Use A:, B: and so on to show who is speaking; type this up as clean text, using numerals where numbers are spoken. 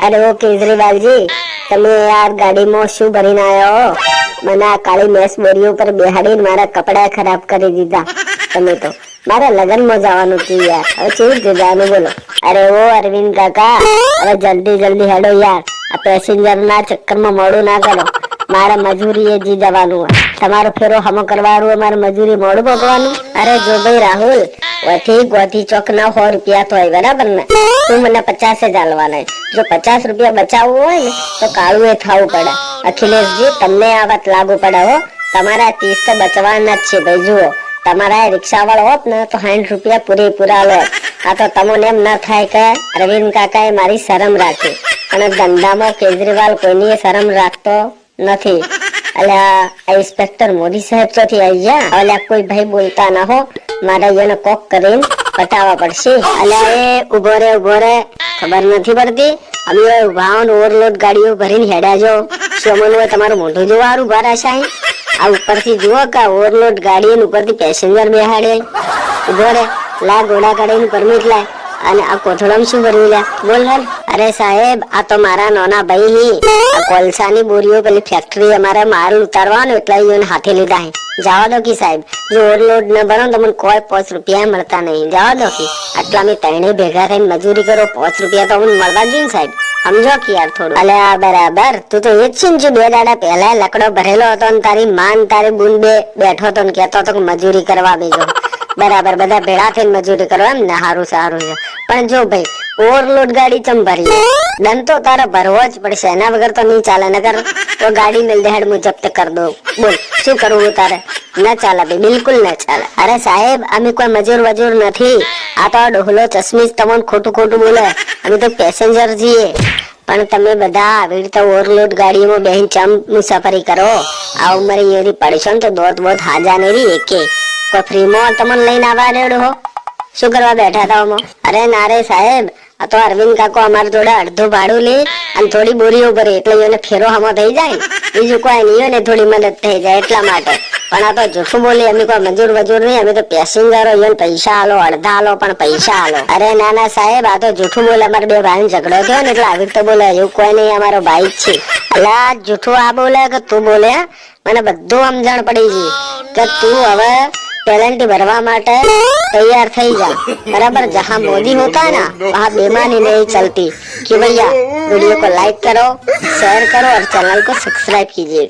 A: अरे वो केजरीवाल जी, તમે યાર ગાડીમાં શું ભરીને આવ્યા હો? મને આ કાળી મેસ બોરીઓ પર બેહાડીને મારા કપડા ખરાબ કરી દીધા તમે તો. મારા લગ્નમાં જવાનું હતું યાર, હવે કેવી રીતે જવાનું બોલો? અરે ઓ અરવિંદ કાકા, હવે જલ્દી જલ્દી હેડો યાર, આ પેસેન્જર ના ચક્કરમાં મોડું ના કરો. મારા મજૂરી એ જી જવાનું, તમારો ફેરો હમો કરવાનું, મારે મજૂરી મોડું ભોગવાનું. અરે જો ભાઈ રાહુલ, ગોથી ચોક ના 100 રૂપિયા તો હોય બરાબર ને? તું મને 50 જ આલવાના. જો 50 રૂપિયા બચાવવું હોય ને તો કાળું એ થવું પડે. અખિલેશજી, તમને આ વાત લાગુ પડે હો. તમારા 30 તો બચવાના જ છે ભાઈ. જુઓ, તમારા રિક્ષા વાળો હોત ને તો 60 રૂપિયા પૂરેપૂરા લો. આ તો તમને એમ ના થાય કે અરવિંદ કાકા એ મારી શરમ રાખી, અને ધંધામાં કેજરીવાલ કોઈની શરમ રાખતો નથી. અલ્યા ઇન્સ્પેક્ટર મોદી સાહેબ ચોથી આવી ગયા. અલ્યા કોઈ ભાઈ બોલતા ના હો, મારે એને કોક કરીને પટાવવા પડશે. અલ્યા એ ઉભો રે, ખબર નથી પડતી? અમે ઉભા ઓવરલોડ ગાડીઓ ભરીને હેડ્યા જો. શું મને તમારું મોઢું જોવાનું ઉભા રહેશે? આ ઉપરથી જુઓ કે ઓવરલોડ ગાડી ઉપરથી પેસેન્જર બેહાડે. ઉભો રે, લા ઘોડા ગાડીનું પરમિટ લાય. અને આ કોથળામાં શું ભર્યું લે? બોલ હાલ. અરે સાહેબ, આ તો મારા નાના ભાઈ આ કોલસાની બોરીઓ પેલી ફેક્ટરી અમારે માલ ઉતારવાનો એટલે એને હાથે લીધા હે. જવા દો કી સાહેબ, જો ઓવરલોડ ન ભરો તો મને કોઈ 5 રૂપિયા મળતા નહીં. જવા દો કી. આટલા અમે ત્રણે ભેગા થઈને મજૂરી કરો, 5 રૂપિયા તો મને મળવા જોઈએ સાહેબ. સમજો કે યાર થોડું. અલે આ બરાબર, તું તો એ જ છે ને જે 2 દાડા પહેલા લકડો ભરેલો હતો ને તારી માન તારી બુન બે બેઠો હતો ને કહેતો હતો કે મજૂરી કરવા બેજો. બરાબર, બધા ભેળા થઈને મજૂરી કરો એમ ને? સારું છે. પણ જો ભાઈ, ઓવરલોડ ગાડી ચમ ભરી? દંડ તો તારે ભરવો જ પડશે, એના વગર તો નહીં ચાલે. નકર તો ગાડી મેલ દેહાડ હું જપ્ત કરી દઉં. બોલ શું કરવું તારે? ના ચાલે ભાઈ, બિલકુલ ના ચાલે. અરે સાહેબ, અમે કોઈ મજૂર નથી. આ તો ડોહલો ચશ્મીશ તમને ખોટું બોલે. અમે તો પેસેન્જર છીએ. પણ તમે બધા આવી રીતે ઓવરલોડ ગાડીઓમાં બેહીને ચમ મુસાફરી કરો? આ ઉંમરે એની પડશો ને તો દોત હાજા નહીં એકે. કોઈ ફ્રીમાં તમને લઈને આવવા દેડો હો? શું કરવા બેઠા હતા? અરે ના રે સાહેબ, આ તો અરવિંદ કાકો અમારી જોડે અડધું ભાડું લે અને થોડી બોરીઓ ભરે એટલે એને ફેરો હમો થઈ જાય. બીજું કોઈ નહીં, ને થોડી મદદ થઈ જાય એટલા માટે. પણ આ તો જૂઠું બોલી, અમે કોઈ મજૂર નહીં, અમે તો પેસેન્જરો. એને પૈસા આલો, અડધા આલો પણ પૈસા આલો. અરે ના સાહેબ, આ તો જૂઠું બોલે. અમારે 2 ભાઈ ઝઘડો થયો ને એટલે આવી રીતે બોલે. એવું કોઈ નહીં, અમારો ભાઈ જ છે. એટલે આ જૂઠું આ બોલે કે તું બોલે? મને બધું સમજણ પડી ગઈ કે તું હવે पेनल्टी भरवा माटे तैयार थई जा। बराबर, जहाँ मोदी होता है ना वहाँ बेईमानी नहीं चलती। कि भैया वीडियो को लाइक करो, शेयर करो और चैनल को सब्सक्राइब कीजिएगा।